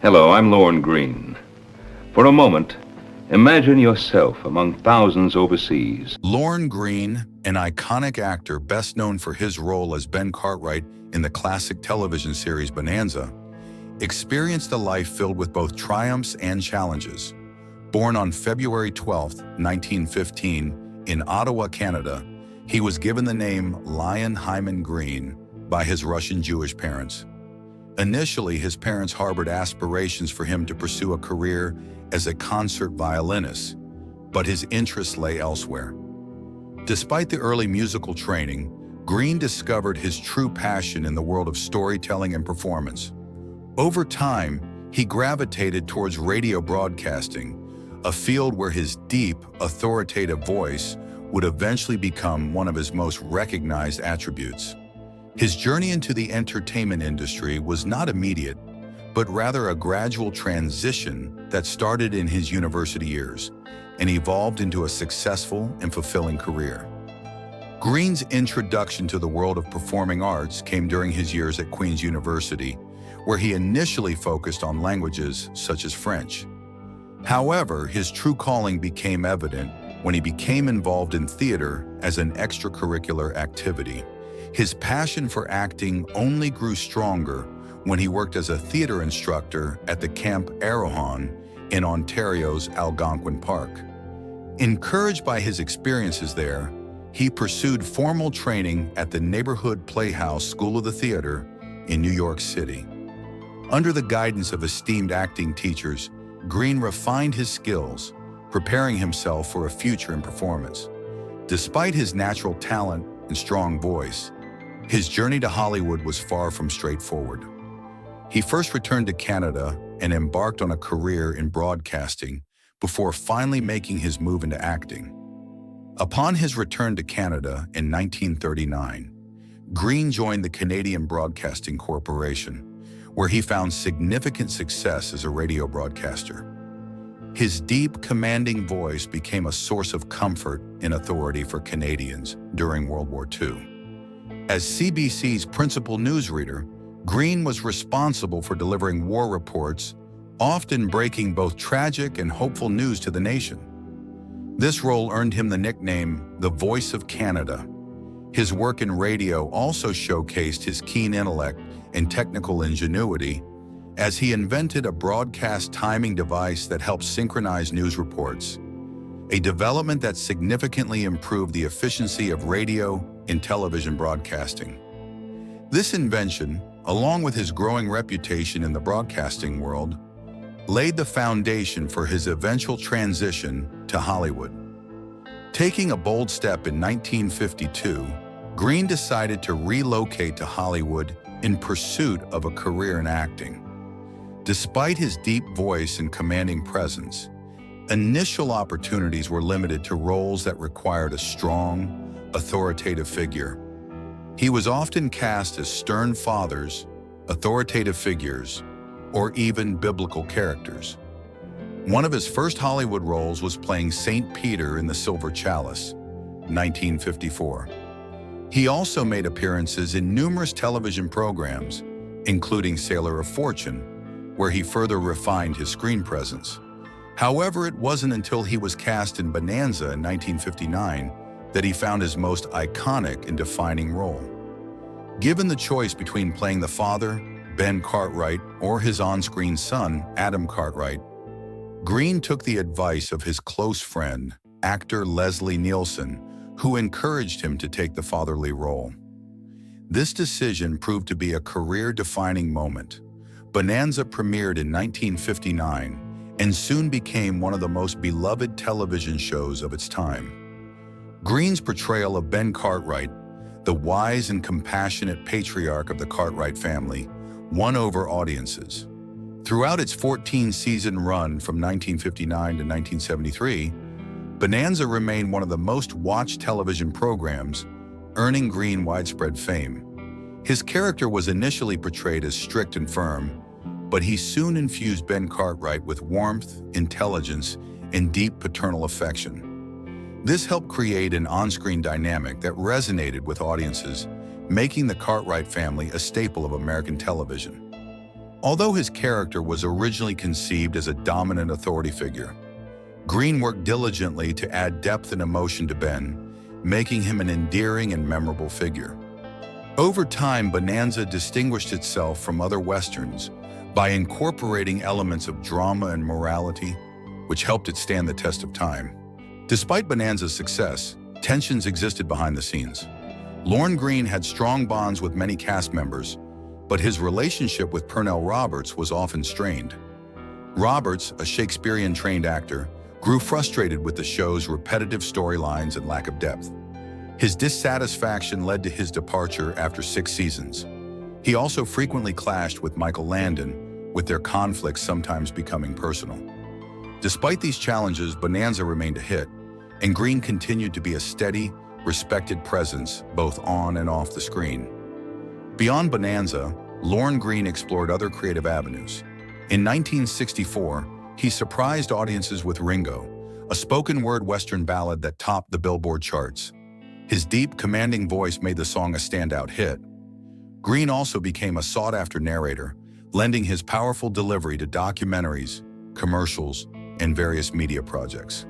Hello, I'm Lorne Greene. For a moment, imagine yourself among thousands overseas. Lorne Greene, an iconic actor best known for his role as Ben Cartwright in the classic television series Bonanza, experienced a life filled with both triumphs and challenges. Born on February 12, 1915, in Ottawa, Canada, he was given the name Lyon Hyman Greene by his Russian Jewish parents. Initially, his parents harbored aspirations for him to pursue a career as a concert violinist, but his interests lay elsewhere. Despite the early musical training, Greene discovered his true passion in the world of storytelling and performance. Over time, he gravitated towards radio broadcasting, a field where his deep, authoritative voice would eventually become one of his most recognized attributes. His journey into the entertainment industry was not immediate, but rather a gradual transition that started in his university years and evolved into a successful and fulfilling career. Greene's introduction to the world of performing arts came during his years at Queen's University, where he initially focused on languages such as French. However, his true calling became evident when he became involved in theater as an extracurricular activity. His passion for acting only grew stronger when he worked as a theater instructor at the Camp Arahan in Ontario's Algonquin Park. Encouraged by his experiences there, he pursued formal training at the Neighborhood Playhouse School of the Theater in New York City. Under the guidance of esteemed acting teachers, Greene refined his skills, preparing himself for a future in performance. Despite his natural talent and strong voice, his journey to Hollywood was far from straightforward. He first returned to Canada and embarked on a career in broadcasting before finally making his move into acting. Upon his return to Canada in 1939, Greene joined the Canadian Broadcasting Corporation, where he found significant success as a radio broadcaster. His deep, commanding voice became a source of comfort and authority for Canadians during World War II. As CBC's principal newsreader, Greene was responsible for delivering war reports, often breaking both tragic and hopeful news to the nation. This role earned him the nickname the Voice of Canada. His work in radio also showcased his keen intellect and technical ingenuity, as he invented a broadcast timing device that helped synchronize news reports, a development that significantly improved the efficiency of radio and television broadcasting. This invention, along with his growing reputation in the broadcasting world, laid the foundation for his eventual transition to Hollywood. Taking a bold step in 1952, Greene decided to relocate to Hollywood in pursuit of a career in acting. Despite his deep voice and commanding presence, initial opportunities were limited to roles that required a strong, authoritative figure. He was often cast as stern fathers, authoritative figures, or even biblical characters. One of his first Hollywood roles was playing St. Peter in The Silver Chalice, 1954. He also made appearances in numerous television programs, including Sailor of Fortune, where he further refined his screen presence. However, it wasn't until he was cast in Bonanza in 1959 that he found his most iconic and defining role. Given the choice between playing the father, Ben Cartwright, or his on-screen son, Adam Cartwright, Greene took the advice of his close friend, actor Leslie Nielsen, who encouraged him to take the fatherly role. This decision proved to be a career-defining moment. Bonanza premiered in 1959 and soon became one of the most beloved television shows of its time. Greene's portrayal of Ben Cartwright, the wise and compassionate patriarch of the Cartwright family, won over audiences. Throughout its 14-season run from 1959 to 1973, Bonanza remained one of the most watched television programs, earning Greene widespread fame. His character was initially portrayed as strict and firm, but he soon infused Ben Cartwright with warmth, intelligence, and deep paternal affection. This helped create an on-screen dynamic that resonated with audiences, making the Cartwright family a staple of American television. Although his character was originally conceived as a dominant authority figure, Greene worked diligently to add depth and emotion to Ben, making him an endearing and memorable figure. Over time, Bonanza distinguished itself from other Westerns by incorporating elements of drama and morality, which helped it stand the test of time. Despite Bonanza's success, tensions existed behind the scenes. Lorne Greene had strong bonds with many cast members, but his relationship with Pernell Roberts was often strained. Roberts, a Shakespearean-trained actor, grew frustrated with the show's repetitive storylines and lack of depth. His dissatisfaction led to his departure after 6 seasons. He also frequently clashed with Michael Landon, with their conflicts sometimes becoming personal. Despite these challenges, Bonanza remained a hit, and Greene continued to be a steady, respected presence both on and off the screen. Beyond Bonanza, Lorne Greene explored other creative avenues. In 1964, he surprised audiences with Ringo, a spoken-word Western ballad that topped the Billboard charts. His deep, commanding voice made the song a standout hit. Greene also became a sought-after narrator, lending his powerful delivery to documentaries, commercials, and various media projects.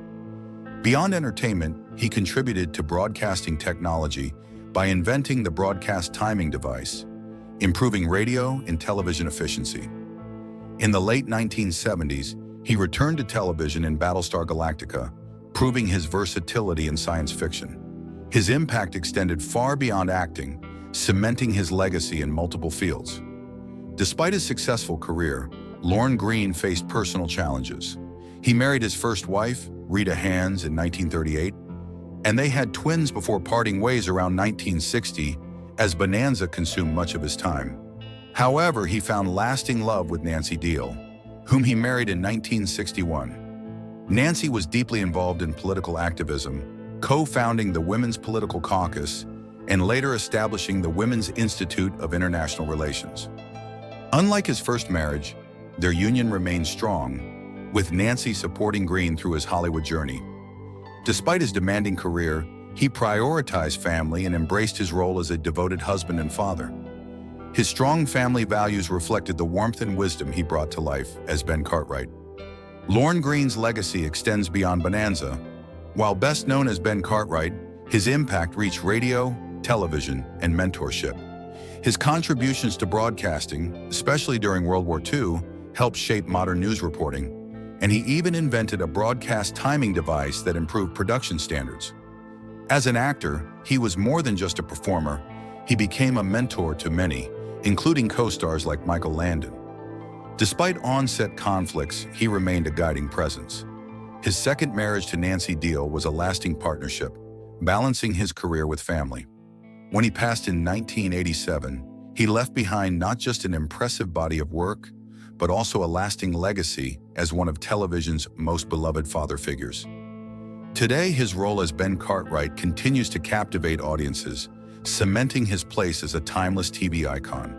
Beyond entertainment, he contributed to broadcasting technology by inventing the broadcast timing device, improving radio and television efficiency. In the late 1970s, he returned to television in Battlestar Galactica, proving his versatility in science fiction. His impact extended far beyond acting, cementing his legacy in multiple fields. Despite his successful career, Lorne Greene faced personal challenges. He married his first wife, Rita Hands, in 1938, and they had twins before parting ways around 1960, as Bonanza consumed much of his time. However, he found lasting love with Nancy Deal, whom he married in 1961. Nancy was deeply involved in political activism, co-founding the Women's Political Caucus and later establishing the Women's Institute of International Relations. Unlike his first marriage, their union remained strong, with Nancy supporting Greene through his Hollywood journey. Despite his demanding career, he prioritized family and embraced his role as a devoted husband and father. His strong family values reflected the warmth and wisdom he brought to life as Ben Cartwright. Lorne Greene's legacy extends beyond Bonanza. While best known as Ben Cartwright, his impact reached radio, television, and mentorship. His contributions to broadcasting, especially during World War II, helped shape modern news reporting, and he even invented a broadcast timing device that improved production standards. As an actor, he was more than just a performer. He became a mentor to many, including co-stars like Michael Landon. Despite on-set conflicts, he remained a guiding presence. His second marriage to Nancy Deal was a lasting partnership, balancing his career with family. When he passed in 1987, he left behind not just an impressive body of work, but also a lasting legacy as one of television's most beloved father figures. Today, his role as Ben Cartwright continues to captivate audiences, cementing his place as a timeless TV icon.